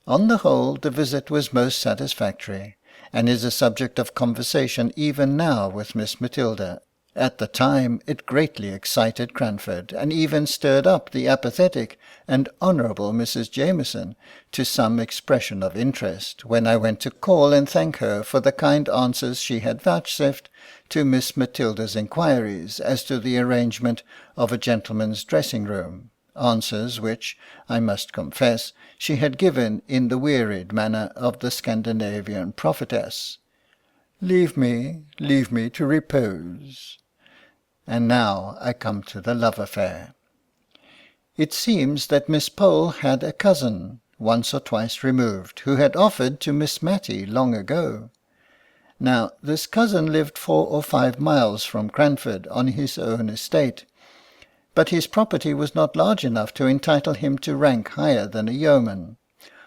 S3: On the whole, the visit was most satisfactory, and is a subject of conversation even now with Miss Matilda. At the time it greatly excited Cranford, and even stirred up the apathetic and honourable Mrs. Jameson to some expression of interest, when I went to call and thank her for the kind answers she had vouchsafed to Miss Matilda's inquiries as to the arrangement of a gentleman's dressing-room, answers which, I must confess, she had given in the wearied manner of the Scandinavian prophetess. Leave me to repose. And now I come to the love affair. It seems that Miss Powell had a cousin, once or twice removed, who had offered to Miss Matty long ago. Now this cousin lived 4 or 5 miles from Cranford on his own estate, but his property was not large enough to entitle him to rank higher than a yeoman,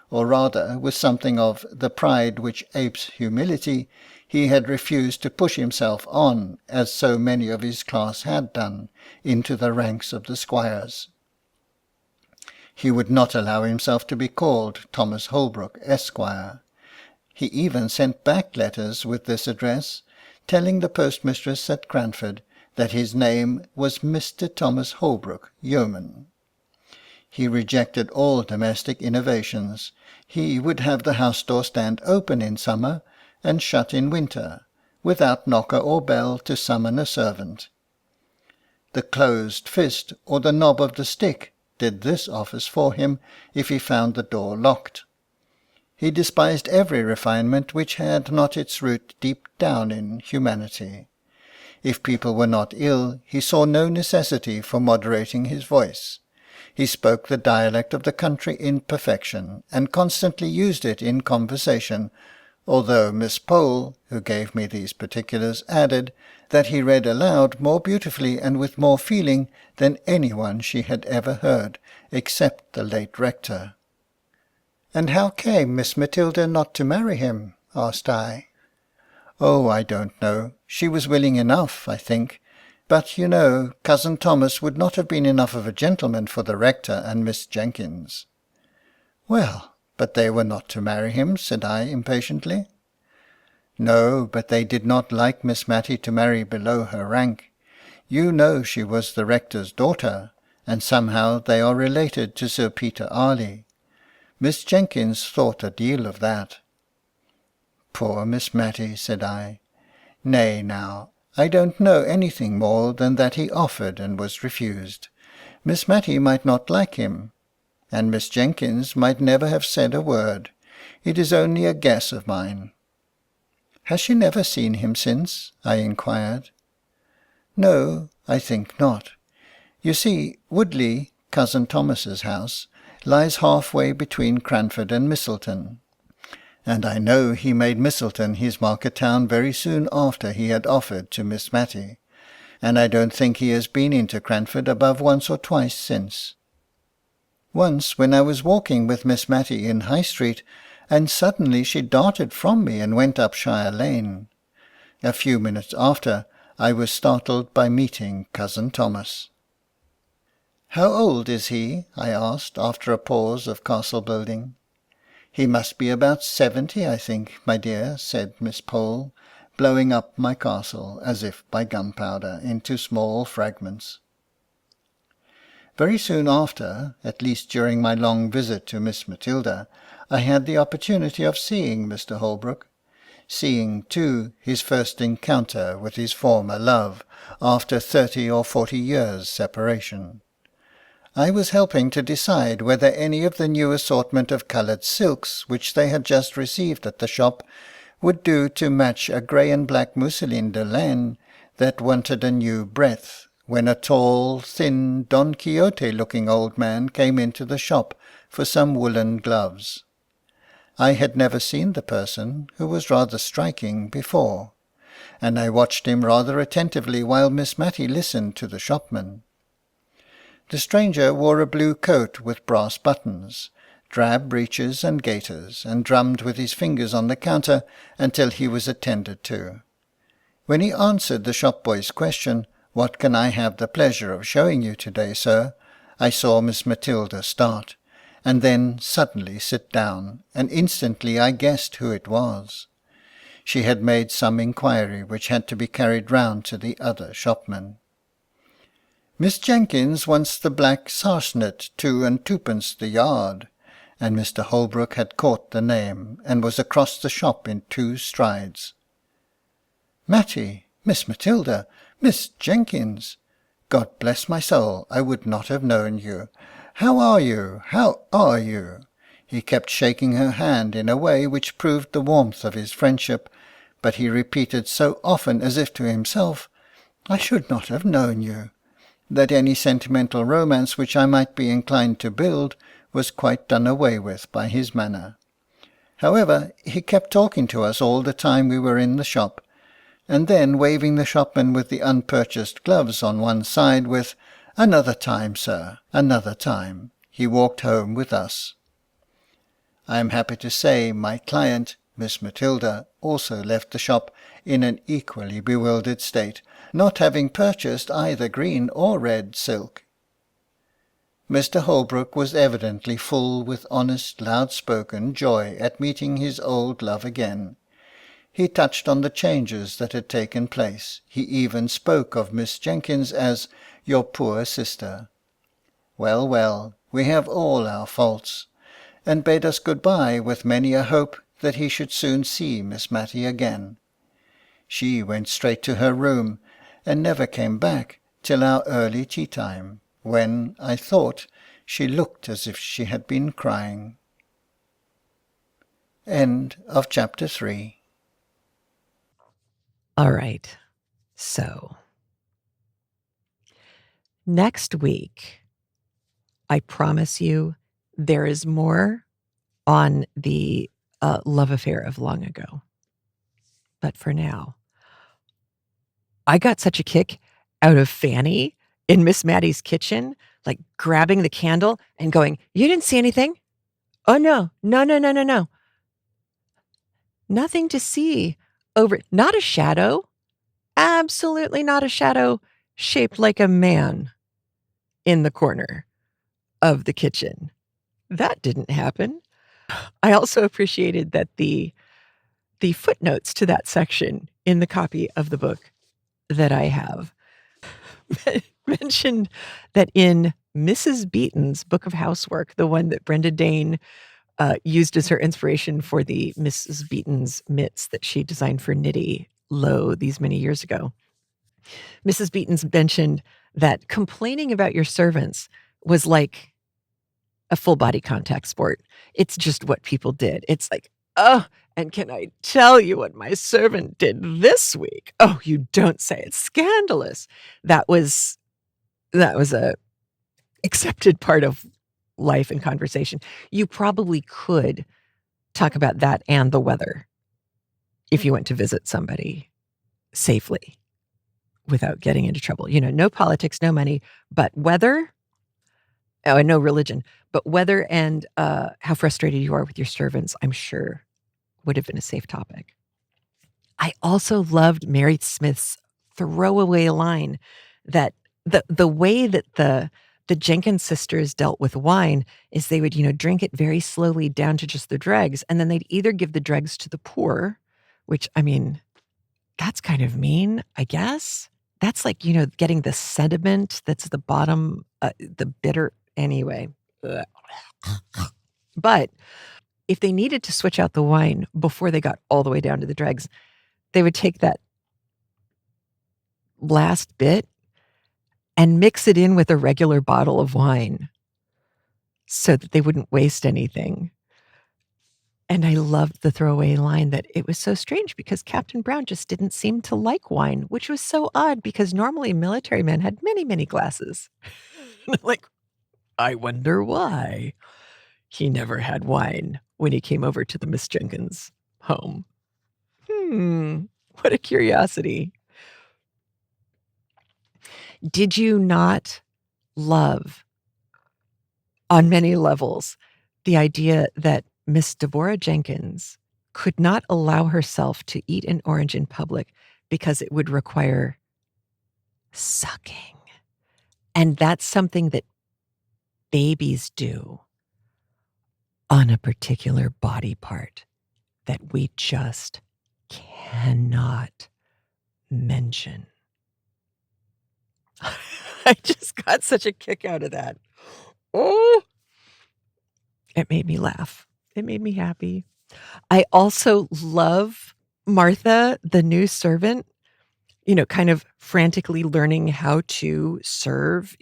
S3: or rather, with something of the pride which apes humility, he had refused to push himself on, as so many of his class had done, into the ranks of the squires. He would not allow himself to be called Thomas Holbrook, Esquire. He even sent back letters with this address, telling the postmistress at Cranford that his name was Mr. Thomas Holbrook, Yeoman. He rejected all domestic innovations. He would have the house-door stand open in summer and shut in winter, without knocker or bell to summon a servant. The closed fist or the knob of the stick did this office for him if he found the door locked. He despised every refinement which had not its root deep down in humanity. If people were not ill, he saw no necessity for moderating his voice. He spoke the dialect of the country in perfection, and constantly used it in conversation, although Miss Powell, who gave me these particulars, added that he read aloud more beautifully and with more feeling than anyone she had ever heard, except the late rector. "And how came Miss Matilda not to marry him?" asked I. "Oh, I don't know. She was willing enough, I think. But, you know, cousin Thomas would not have been enough of a gentleman for the rector and Miss Jenkins." "Well, but they were not to marry him," said I impatiently. "No, but they did not like Miss Matty to marry below her rank. You know she was the rector's daughter, and somehow they are related to Sir Peter Arley. Miss Jenkins thought a deal of that." "Poor Miss Matty," said I. "Nay, now, I don't know anything more than that he offered and was refused. Miss Matty might not like him, and Miss Jenkins might never have said a word. It is only a guess of mine." "Has she never seen him since?" I inquired. "No, I think not. You see, Woodley, cousin Thomas's house, lies halfway between Cranford and Misselton, and I know he made Misselton his market town very soon after he had offered to Miss Matty, and I don't think he has been into Cranford above once or twice since. Once when I was walking with Miss Matty in High Street, and suddenly she darted from me and went up Shire Lane. A few minutes after, I was startled by meeting cousin Thomas." "How old is he?" I asked, after a pause of castle building. "He must be about 70, I think, my dear," said Miss Powell, blowing up my castle, as if by gunpowder, into small fragments. Very soon after, at least during my long visit to Miss Matilda, I had the opportunity of seeing Mr. Holbrook, seeing, too, his first encounter with his former love, after 30 or 40 years' separation. I was helping to decide whether any of the new assortment of coloured silks which they had just received at the shop would do to match a grey and black mousseline de laine that wanted a new breadth, when a tall, thin, Don Quixote-looking old man came into the shop for some woolen gloves. I had never seen the person, who was rather striking, before, and I watched him rather attentively while Miss Matty listened to the shopman. The stranger wore a blue coat with brass buttons, drab breeches and gaiters, and drummed with his fingers on the counter until he was attended to. When he answered the shop-boy's question, "What can I have the pleasure of showing you today, sir?" I saw Miss Matilda start, and then suddenly sit down, and instantly I guessed who it was. She had made some inquiry which had to be carried round to the other shopman. "Miss Jenkins wants the black sarsenet 2 and 2pence the yard," and Mr. Holbrook had caught the name, and was across the shop in 2 strides. "Matty, Miss Matilda, Miss Jenkins! God bless my soul, I would not have known you. How are you? How are you?" He kept shaking her hand in a way which proved the warmth of his friendship, but he repeated so often, as if to himself, "I should not have known you," that any sentimental romance which I might be inclined to build was quite done away with by his manner. However, he kept talking to us all the time we were in the shop, and then waving the shopman with the unpurchased gloves on one side with, "Another time, sir, another time," he walked home with us. I am happy to say my client, Miss Matilda, also left the shop in an equally bewildered state, not having purchased either green or red silk. Mr. Holbrook was evidently full with honest, loud-spoken joy at meeting his old love again. He touched on the changes that had taken place. He even spoke of Miss Jenkins as "your poor sister." Well, well, we have all our faults, and bade us good-bye with many a hope that he should soon see Miss Matty again. She went straight to her room, and never came back till our early tea-time, when, I thought, she looked as if she had been crying. End of chapter 3.
S1: All right. So, next week, I promise you, there is more on the love affair of long ago. But for now, I got such a kick out of Fanny in Miss Matty's kitchen, like grabbing the candle and going, "You didn't see anything? Oh, no, no, no, no, no, no. Nothing to see over, not a shadow, absolutely not a shadow shaped like a man in the corner of the kitchen. That didn't happen." I also appreciated that the footnotes to that section in the copy of the book that I have mentioned that in Mrs. Beeton's Book of Housework, the one that Brenda Dayne used as her inspiration for the Mrs. Beeton's mitts that she designed for Knitty Low these many years ago, Mrs. Beeton's mentioned that complaining about your servants was like a full body contact sport. It's just what people did. It's like, "Oh, and can I tell you what my servant did this week? Oh, you don't say. It's scandalous." That was a accepted part of life and conversation. You probably could talk about that and the weather if you went to visit somebody safely without getting into trouble. No politics, no money, but weather. Oh, and no religion, but weather and how frustrated you are with your servants, I'm sure, would have been a safe topic. I also loved Mary Smith's throwaway line that the way that the Jenkins sisters dealt with wine is they would, drink it very slowly down to just the dregs, and then they'd either give the dregs to the poor, which, I mean, that's kind of mean, I guess. That's like, getting the sediment that's at the bottom, the bitter, anyway. But if they needed to switch out the wine before they got all the way down to the dregs, they would take that last bit and mix it in with a regular bottle of wine so that they wouldn't waste anything. And I loved the throwaway line that it was so strange because Captain Brown just didn't seem to like wine, which was so odd because normally military men had many, many glasses. Like, I wonder why he never had wine when he came over to the Miss Jenkins home. What a curiosity. Did you not love, on many levels, the idea that Miss Deborah Jenkins could not allow herself to eat an orange in public because it would require sucking? And that's something that babies do on a particular body part that we just cannot mention. I just got such a kick out of that. Oh, it made me laugh. It made me happy. I also love Martha, the new servant, kind of frantically learning how to serve,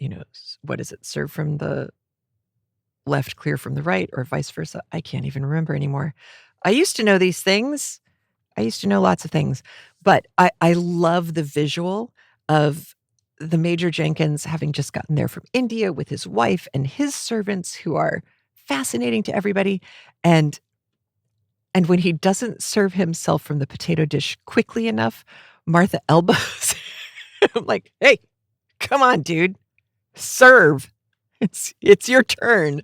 S1: what is it? Serve from the left, clear from the right, or vice versa. I can't even remember anymore. I used to know these things. I used to know lots of things, but I love the visual of the Major Jenkins having just gotten there from India with his wife and his servants who are fascinating to everybody. And when he doesn't serve himself from the potato dish quickly enough, Martha elbows him like, hey, come on, dude, serve. It's your turn.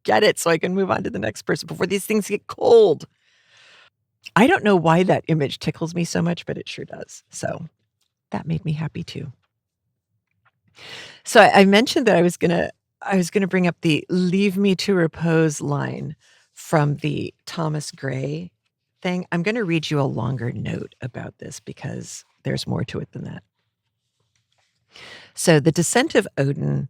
S1: Get it so I can move on to the next person before these things get cold. I don't know why that image tickles me so much, but it sure does. So that made me happy too. So I mentioned that I was gonna bring up the "Leave me to repose" line from the Thomas Gray thing. I'm gonna read you a longer note about this because there's more to it than that. So the Descent of Odin,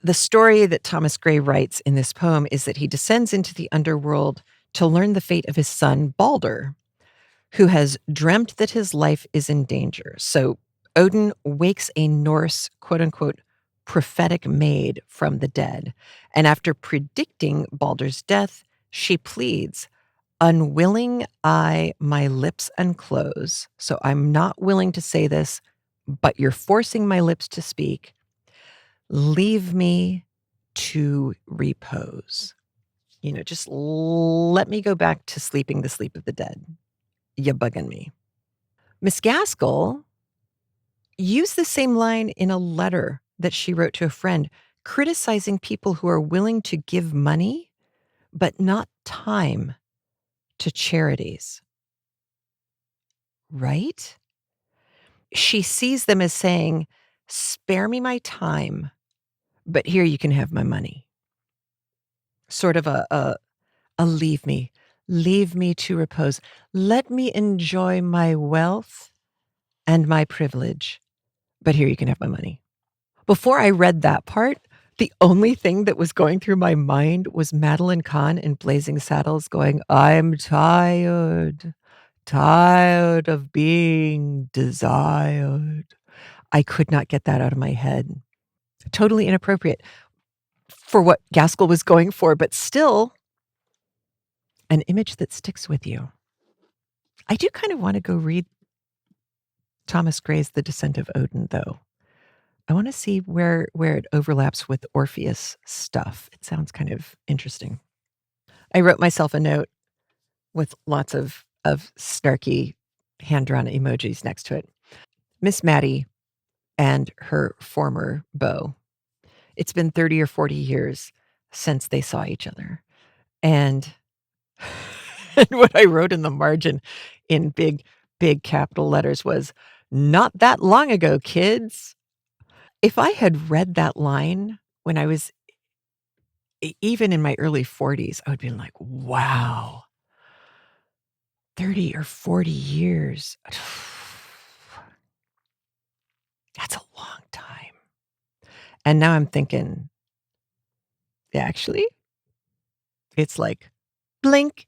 S1: the story that Thomas Gray writes in this poem is that he descends into the underworld to learn the fate of his son, Balder, who has dreamt that his life is in danger. So Odin wakes a Norse, quote unquote, prophetic maid from the dead. And after predicting Balder's death, she pleads, "Unwilling I my lips unclose." So I'm not willing to say this, but you're forcing my lips to speak. Leave me to repose. Just let me go back to sleeping the sleep of the dead. You bugging me. Miss Gaskell used the same line in a letter that she wrote to a friend, criticizing people who are willing to give money, but not time to charities. Right? She sees them as saying, spare me my time, but here you can have my money. Sort of a leave me to repose. Let me enjoy my wealth and my privilege, but here you can have my money. Before I read that part, the only thing that was going through my mind was Madeline Kahn in Blazing Saddles going, I'm tired of being desired. I could not get that out of my head. Totally inappropriate for what Gaskell was going for, but still an image that sticks with you. I do kind of want to go read Thomas Gray's The Descent of Odin, though. I want to see where it overlaps with Orpheus stuff. It sounds kind of interesting. I wrote myself a note with lots of snarky hand-drawn emojis next to it. Miss Matty and her former beau. It's been 30 or 40 years since they saw each other. And, and what I wrote in the margin in big capital letters was, not that long ago, kids. If I had read that line when I was even in my early 40s, I would be like, wow, 30 or 40 years. That's a long time. And now I'm thinking, actually, it's like, blink,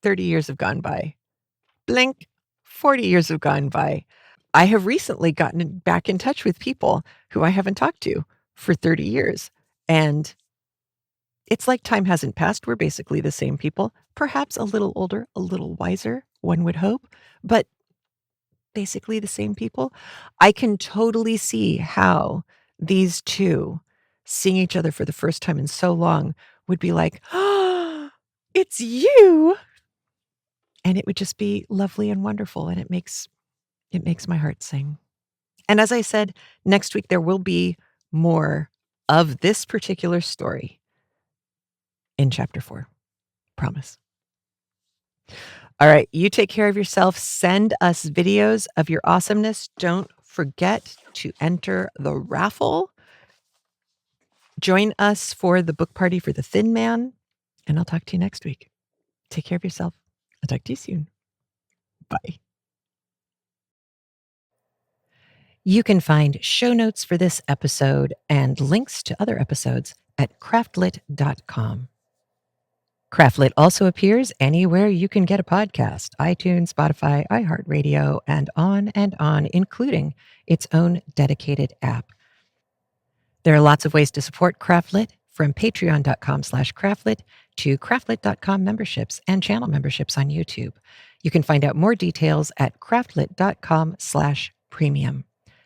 S1: 30 years have gone by. Blink, 40 years have gone by. I have recently gotten back in touch with people who I haven't talked to for 30 years. And it's like time hasn't passed. We're basically the same people, perhaps a little older, a little wiser, one would hope, but basically the same people. I can totally see how these two seeing each other for the first time in so long would be like, "Oh, it's you." And it would just be lovely and wonderful, and it makes my heart sing. And as I said, next week there will be more of this particular story in chapter 4. Promise. All right, you take care of yourself. Send us videos of your awesomeness. Don't forget to enter the raffle. Join us for the book party for The Thin Man, and I'll talk to you next week. Take care of yourself. I'll talk to you soon. Bye. You can find show notes for this episode and links to other episodes at craftlit.com. CraftLit also appears anywhere you can get a podcast: iTunes, Spotify, iHeartRadio, and on, including its own dedicated app. There are lots of ways to support CraftLit, from patreon.com/craftlit to craftlit.com memberships and channel memberships on YouTube. You can find out more details at craftlit.com/premium.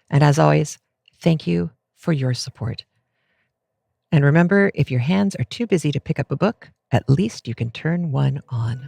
S1: And as always, thank you for your support. And remember, if your hands are too busy to pick up a book, at least you can turn one on.